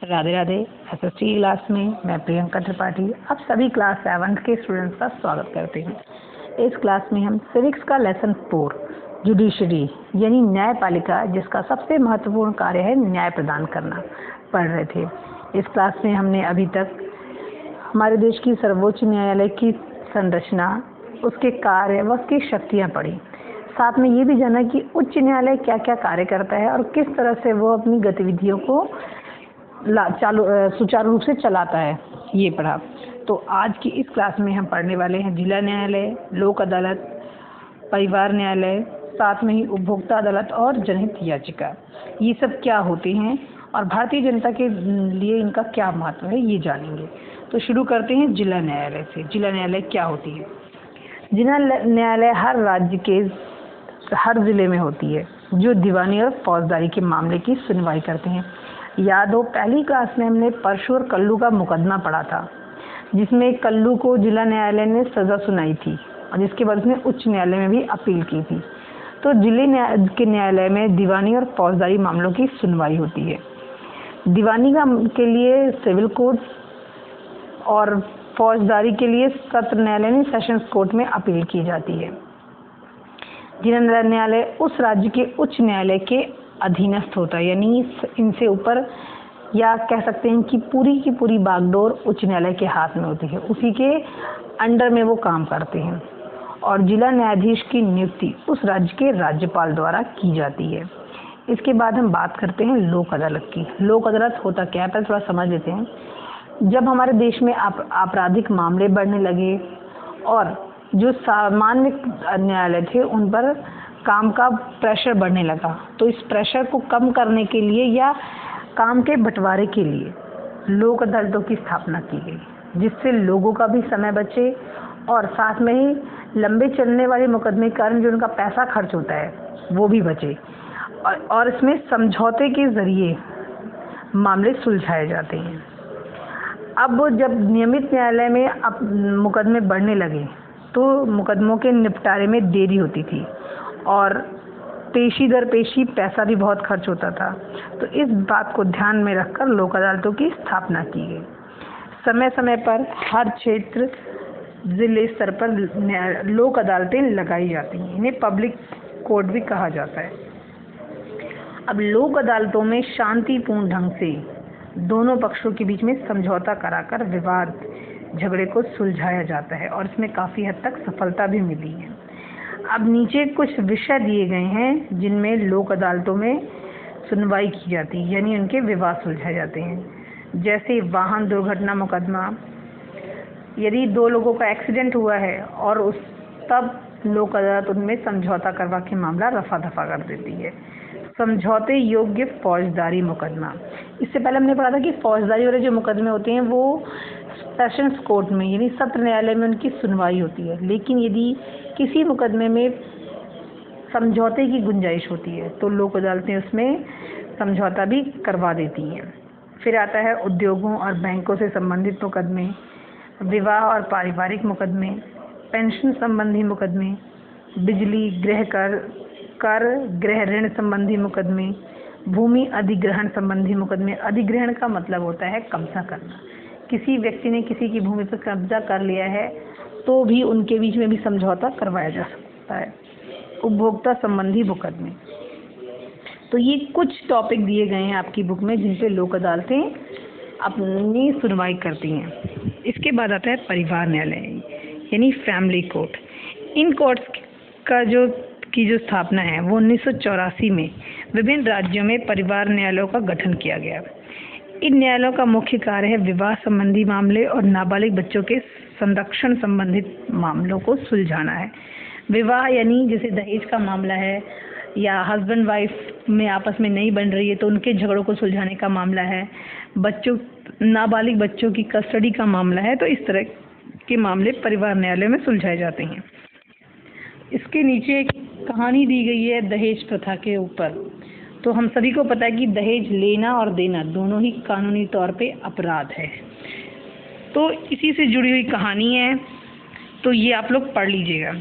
Radhe Radhe. SST class में मैं प्रियंका त्रिपाठी अब सभी क्लास 7 के स्टूडेंट्स का स्वागत करती हूँ। इस क्लास में हम सिविक्स का लेसन 4 जुडिशरी यानी न्यायपालिका, जिसका सबसे महत्वपूर्ण कार्य है न्याय प्रदान करना, पढ़ रहे थे। इस क्लास में हमने अभी तक हमारे देश की सर्वोच्च न्यायालय की संरचना, उसके कार्य व उसकी शक्तियाँ पढ़ी। साथ में ये भी जाना कि उच्च न्यायालय क्या क्या कार्य करता है और किस तरह से वो अपनी गतिविधियों को सुचारू रूप से चलाता है, ये पढ़ा। तो आज की इस क्लास में हम पढ़ने वाले हैं जिला न्यायालय, लोक अदालत, परिवार न्यायालय, साथ में ही उपभोक्ता अदालत और जनहित याचिका। ये सब क्या होते हैं और भारतीय जनता के लिए इनका क्या महत्व है, ये जानेंगे। तो शुरू करते हैं जिला न्यायालय से। जिला न्यायालय क्या होती है? जिला न्यायालय हर राज्य के हर जिले में होती है, जो दीवानी और फौजदारी के मामले की सुनवाई करते हैं। याद हो, पहली क्लास में हमने परशु और कल्लू का मुकदमा पढ़ा था, जिसमें कल्लू को जिला न्यायालय ने सज़ा सुनाई थी और जिसके बाद उसने उच्च न्यायालय में भी अपील की थी। तो जिले के न्यायालय में दीवानी और फौजदारी मामलों की सुनवाई होती है। दीवानी के लिए सिविल कोर्ट और फौजदारी के लिए सत्र न्यायालय यानी सेशंस कोर्ट में अपील की जाती है। जिला न्यायालय उस राज्य के उच्च न्यायालय के अधीनस्थ होता है, यानी इनसे ऊपर, या कह सकते हैं कि पूरी की पूरी बागडोर उच्च न्यायालय के हाथ में होती है, उसी के अंडर में वो काम करते हैं। और जिला न्यायाधीश की नियुक्ति उस राज्य के राज्यपाल द्वारा की जाती है। इसके बाद हम बात करते हैं लोक अदालत की। लोक अदालत होता क्या है, पहले थोड़ा समझ लेते हैं। जब हमारे देश में आपराधिक मामले बढ़ने लगे और जो सामान्य न्यायालय थे उन पर काम का प्रेशर बढ़ने लगा, तो इस प्रेशर को कम करने के लिए या काम के बंटवारे के लिए लोक अदालतों की स्थापना की गई, जिससे लोगों का भी समय बचे और साथ में ही लंबे चलने वाले मुकदमे के कारण जो उनका पैसा खर्च होता है वो भी बचे। और इसमें समझौते के ज़रिए मामले सुलझाए जाते हैं। अब जब नियमित न्यायालय में अब मुकदमे बढ़ने लगे तो मुकदमों के निपटारे में देरी होती थी और पेशी दर पेशी पैसा भी बहुत खर्च होता था। तो इस बात को ध्यान में रखकर लोक अदालतों की स्थापना की गई। समय समय पर हर क्षेत्र जिले स्तर पर लोक अदालतें लगाई जाती हैं। इन्हें पब्लिक कोर्ट भी कहा जाता है। अब लोक अदालतों में शांतिपूर्ण ढंग से दोनों पक्षों के बीच में समझौता कराकर विवाद झगड़े को सुलझाया जाता है और इसमें काफ़ी हद तक सफलता भी मिली है। अब नीचे कुछ विषय दिए गए हैं जिनमें लोक अदालतों में सुनवाई की जाती है, यानी उनके विवाद सुलझाए जाते हैं। जैसे वाहन दुर्घटना मुकदमा, यदि दो लोगों का एक्सीडेंट हुआ है और तब लोक अदालत उनमें समझौता करवा के मामला रफा दफा कर देती है। समझौते योग्य फौजदारी मुकदमा, इससे पहले हमने पढ़ा था कि फौजदारी वाले जो मुकदमे होते हैं वो सेशंस कोर्ट में यानी सत्र न्यायालय में उनकी सुनवाई होती है, लेकिन यदि किसी मुकदमे में समझौते की गुंजाइश होती है तो लोक अदालतें उसमें समझौता भी करवा देती हैं। फिर आता है उद्योगों और बैंकों से संबंधित मुकदमे, विवाह और पारिवारिक मुकदमे, पेंशन संबंधी मुकदमे, बिजली, गृह कर गृह ऋण संबंधी मुकदमे, भूमि अधिग्रहण संबंधी मुकदमे। अधिग्रहण का मतलब होता है कब्जा करना। किसी व्यक्ति ने किसी की भूमि पर कब्जा कर लिया है तो भी उनके बीच में भी समझौता करवाया जा सकता है। उपभोक्ता संबंधी मुकदमे। तो ये कुछ टॉपिक दिए गए हैं आपकी बुक में जिन पे लोक अदालतें अपनी सुनवाई करती हैं। इसके बाद आता है परिवार न्यायालय यानी फैमिली कोर्ट। इन कोर्ट्स का जो स्थापना है वो 1984 में विभिन्न राज्यों में परिवार न्यायालयों का गठन किया गया। इन न्यायालयों का मुख्य कार्य है विवाह संबंधी मामले और नाबालिग बच्चों के संरक्षण संबंधित मामलों को सुलझाना है। विवाह यानी जैसे दहेज का मामला है या हस्बैंड वाइफ में आपस में नहीं बन रही है तो उनके झगड़ों को सुलझाने का मामला है। नाबालिग बच्चों की कस्टडी का मामला है। तो इस तरह के मामले परिवार न्यायालय में सुलझाए जाते हैं। इसके नीचे एक कहानी दी गई है दहेज प्रथा के ऊपर। तो हम सभी को पता है कि दहेज लेना और देना दोनों ही कानूनी तौर पे अपराध है। तो इसी से जुड़ी हुई कहानी है, तो ये आप लोग पढ़ लीजिएगा।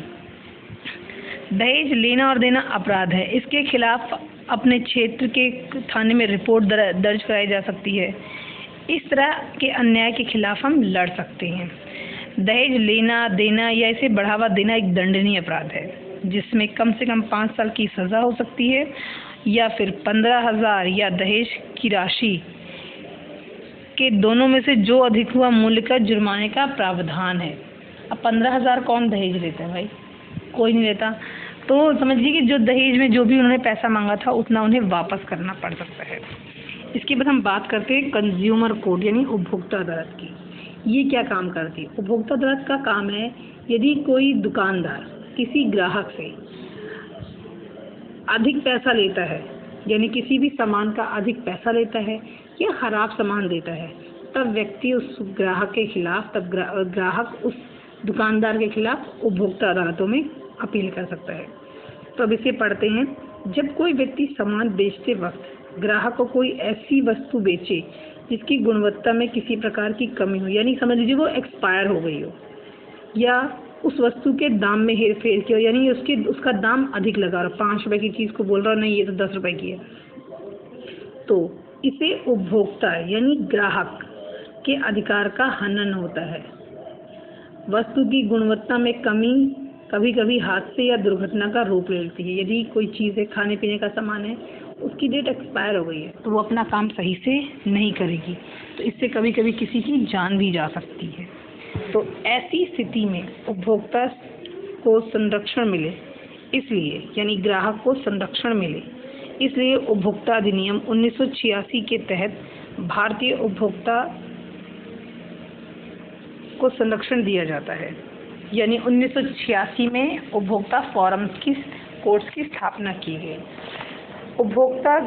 दहेज लेना और देना अपराध है। इसके खिलाफ अपने क्षेत्र के थाने में रिपोर्ट दर्ज कराई जा सकती है। इस तरह के अन्याय के खिलाफ हम लड़ सकते हैं। दहेज लेना, देना या इसे बढ़ावा देना एक दंडनीय अपराध है, जिसमें कम से कम 5 साल की सज़ा हो सकती है या फिर 15,000 या दहेज की राशि के दोनों में से जो अधिक हुआ मूल्य का जुर्माने का प्रावधान है। अब 15,000 कौन दहेज लेता है भाई? कोई नहीं लेता। तो समझिए कि जो दहेज में जो भी उन्होंने पैसा मांगा था उतना उन्हें वापस करना पड़ सकता है। इसके बाद हम बात करते हैं कंज्यूमर कोर्ट यानी उपभोक्ता अदालत की। ये क्या काम करती है? उपभोक्ता अदालत का काम है, यदि कोई दुकानदार किसी ग्राहक से अधिक पैसा लेता है, यानी किसी भी सामान का अधिक पैसा लेता है या खराब सामान देता है, तब व्यक्ति उस ग्राहक के खिलाफ, तब ग्राहक उस दुकानदार के खिलाफ उपभोक्ता अदालतों में अपील कर सकता है। तो अब इसे पढ़ते हैं। जब कोई व्यक्ति सामान बेचते वक्त ग्राहक को कोई ऐसी वस्तु बेचे जिसकी गुणवत्ता में किसी प्रकार की कमी हो, यानी समझ लीजिए वो एक्सपायर हो गई हो, या उस वस्तु के दाम में हेर फेर किया, यानी उसका दाम अधिक लगा रहा, 5 रुपए की चीज़ को बोल रहा नहीं ये तो 10 रुपए की है, तो इसे उपभोक्ता यानी ग्राहक के अधिकार का हनन होता है। वस्तु की गुणवत्ता में कमी कभी कभी हादसे या दुर्घटना का रूप ले लेती है। यदि कोई चीज़ है, खाने पीने का सामान है, उसकी डेट एक्सपायर हो गई है तो वो अपना काम सही से नहीं करेगी, तो इससे कभी कभी किसी की जान भी जा सकती है। तो ऐसी स्थिति में उपभोक्ता को संरक्षण मिले, इसलिए यानी ग्राहक को संरक्षण मिले, इसलिए उपभोक्ता अधिनियम 1986 के तहत भारतीय उपभोक्ता को संरक्षण दिया जाता है। यानी 1986 में उपभोक्ता फोरम्स की कोर्ट्स की स्थापना की गई। उपभोक्ता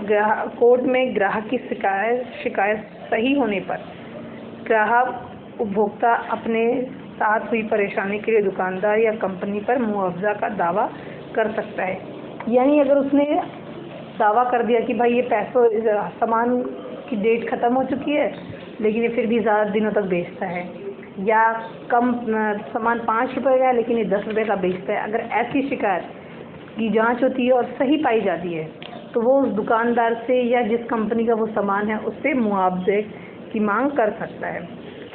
कोर्ट में ग्राहक की शिकायत सही होने पर ग्राहक उपभोक्ता अपने साथ हुई परेशानी के लिए दुकानदार या कंपनी पर मुआवजा का दावा कर सकता है। यानी अगर उसने दावा कर दिया कि भाई ये सामान की डेट ख़त्म हो चुकी है लेकिन ये फिर भी ज़्यादा दिनों तक बेचता है, या कम सामान 5 रुपये का है लेकिन ये 10 रुपये का बेचता है, अगर ऐसी शिकायत की जांच होती है और सही पाई जाती है तो वो उस दुकानदार से या जिस कंपनी का वो सामान है उससे मुआवजे की मांग कर सकता है।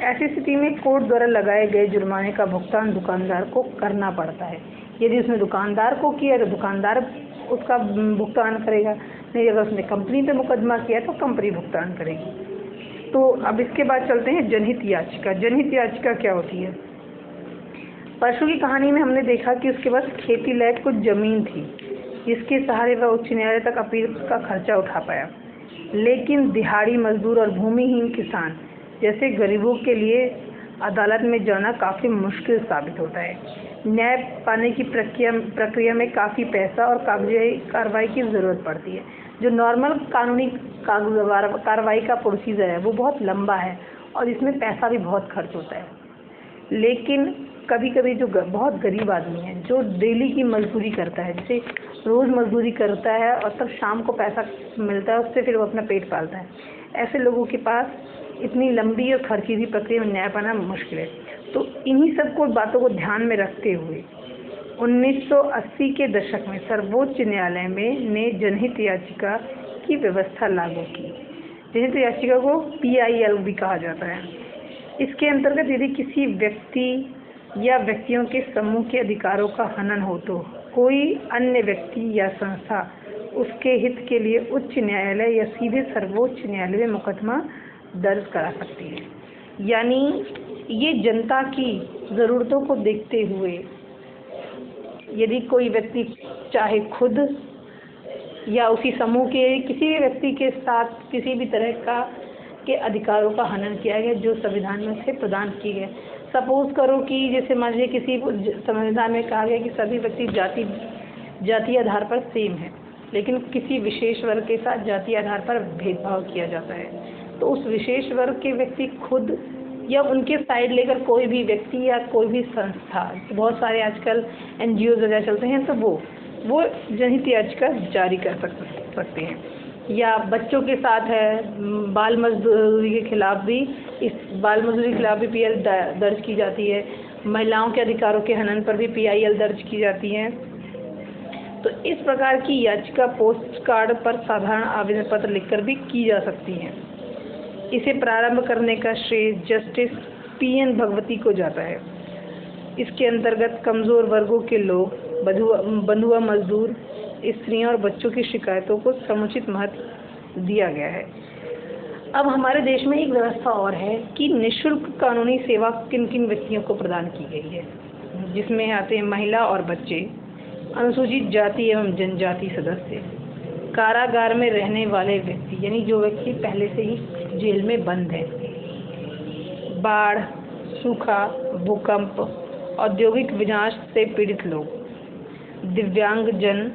ऐसी स्थिति में कोर्ट द्वारा लगाए गए जुर्माने का भुगतान दुकानदार को करना पड़ता है। यदि उसने दुकानदार को किया तो दुकानदार उसका भुगतान करेगा, नहीं अगर उसने कंपनी पे मुकदमा किया तो कंपनी भुगतान करेगी। तो अब इसके बाद चलते हैं जनहित याचिका। जनहित याचिका क्या होती है? परसों की कहानी में हमने देखा कि उसके पास खेती लायक कुछ ज़मीन थी जिसके सहारे वह उच्च न्यायालय तक अपील का खर्चा उठा पाया, लेकिन दिहाड़ी मजदूर और भूमिहीन किसान जैसे गरीबों के लिए अदालत में जाना काफ़ी मुश्किल साबित होता है। न्याय पाने की प्रक्रिया में काफ़ी पैसा और कागजी कार्रवाई की ज़रूरत पड़ती है। जो नॉर्मल कानूनी कार्रवाई का प्रोसीजर है वो बहुत लंबा है और इसमें पैसा भी बहुत खर्च होता है। लेकिन कभी कभी जो बहुत गरीब आदमी है जो डेली की मजदूरी करता है, जैसे रोज़ मजदूरी करता है और तब शाम को पैसा मिलता है, उससे फिर वो अपना पेट पालता है, ऐसे लोगों के पास इतनी लंबी और खर्चीली प्रक्रिया में न्याय पाना मुश्किल है। तो इन्हीं सब को बातों को ध्यान में रखते हुए 1980 के दशक में सर्वोच्च न्यायालय ने जनहित याचिका की व्यवस्था लागू की। जनहित याचिका को PIL भी कहा जाता है। इसके अंतर्गत यदि किसी व्यक्ति या व्यक्तियों के समूह के अधिकारों का हनन हो तो कोई अन्य व्यक्ति या संस्था उसके हित के लिए उच्च न्यायालय या सीधे सर्वोच्च न्यायालय में मुकदमा दर्ज करा सकती है। यानी ये जनता की ज़रूरतों को देखते हुए यदि कोई व्यक्ति चाहे खुद या उसी समूह के किसी भी व्यक्ति के साथ किसी भी तरह के अधिकारों का हनन किया गया जो संविधान में से प्रदान किए गए। सपोज करो कि जैसे मान लीजिए किसी संविधान में कहा गया कि सभी व्यक्ति जाति आधार पर सेम है, लेकिन किसी विशेष वर्ग के साथ जाति आधार पर भेदभाव किया जाता है, तो उस विशेष वर्ग के व्यक्ति खुद या उनके साइड लेकर कोई भी व्यक्ति या कोई भी संस्था, बहुत सारे आजकल NGOs वगैरह चलते हैं, तो वो जनहित याचिका जारी कर सकते हैं। या बच्चों के साथ है, बाल मजदूरी के खिलाफ भी PIL दर्ज की जाती है। महिलाओं के अधिकारों के हनन पर भी PIL दर्ज की जाती है। तो इस प्रकार की याचिका पोस्ट कार्ड पर साधारण आवेदन पत्र लिखकर भी की जा सकती है। इसे प्रारंभ करने का श्रेय जस्टिस पीएन भगवती को जाता है। इसके अंतर्गत कमज़ोर वर्गों के लोग, बंधुआ मजदूर, स्त्रियों और बच्चों की शिकायतों को समुचित महत्व दिया गया है। अब हमारे देश में एक व्यवस्था और है कि निःशुल्क कानूनी सेवा किन किन व्यक्तियों को प्रदान की गई है, जिसमें आते हैं महिला और बच्चे, अनुसूचित जाति एवं जनजाति सदस्य, कारागार में रहने वाले व्यक्ति यानी जो व्यक्ति पहले से ही जेल में बंद है, बाढ़, सूखा, भूकंप, औद्योगिक विनाश से पीड़ित लोग, दिव्यांग जन,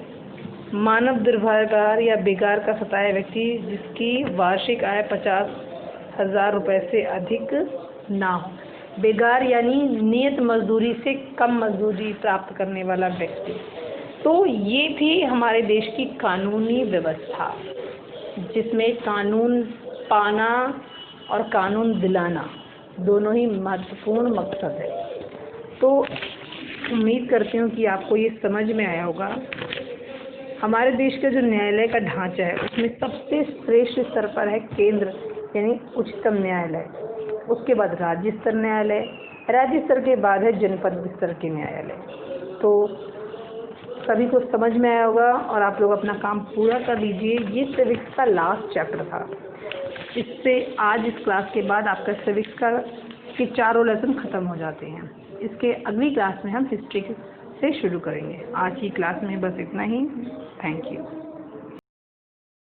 मानव दुर्व्यवहार या बेकार का सताया व्यक्ति जिसकी वार्षिक आय 50,000 रुपये से अधिक ना हो। बेकार यानी नियत मजदूरी से कम मजदूरी प्राप्त करने वाला व्यक्ति। तो ये थी हमारे देश की कानूनी व्यवस्था, जिसमें कानून पाना और कानून दिलाना दोनों ही महत्वपूर्ण मकसद है। तो उम्मीद करती हूँ कि आपको ये समझ में आया होगा। हमारे देश का जो न्यायालय का ढांचा है उसमें सबसे श्रेष्ठ स्तर पर है केंद्र यानी उच्चतम न्यायालय, उसके बाद राज्य स्तर न्यायालय, राज्य स्तर के बाद है जनपद स्तर के न्यायालय। तो सभी को समझ में आया होगा और आप लोग अपना काम पूरा कर लीजिए। ये सिविक्स का लास्ट चैप्टर था। इससे आज इस क्लास के बाद आपका सिविक्स का के चारों लेसन ख़त्म हो जाते हैं। इसके अगली क्लास में हम हिस्ट्री से शुरू करेंगे। आज की क्लास में बस इतना ही। Thank you.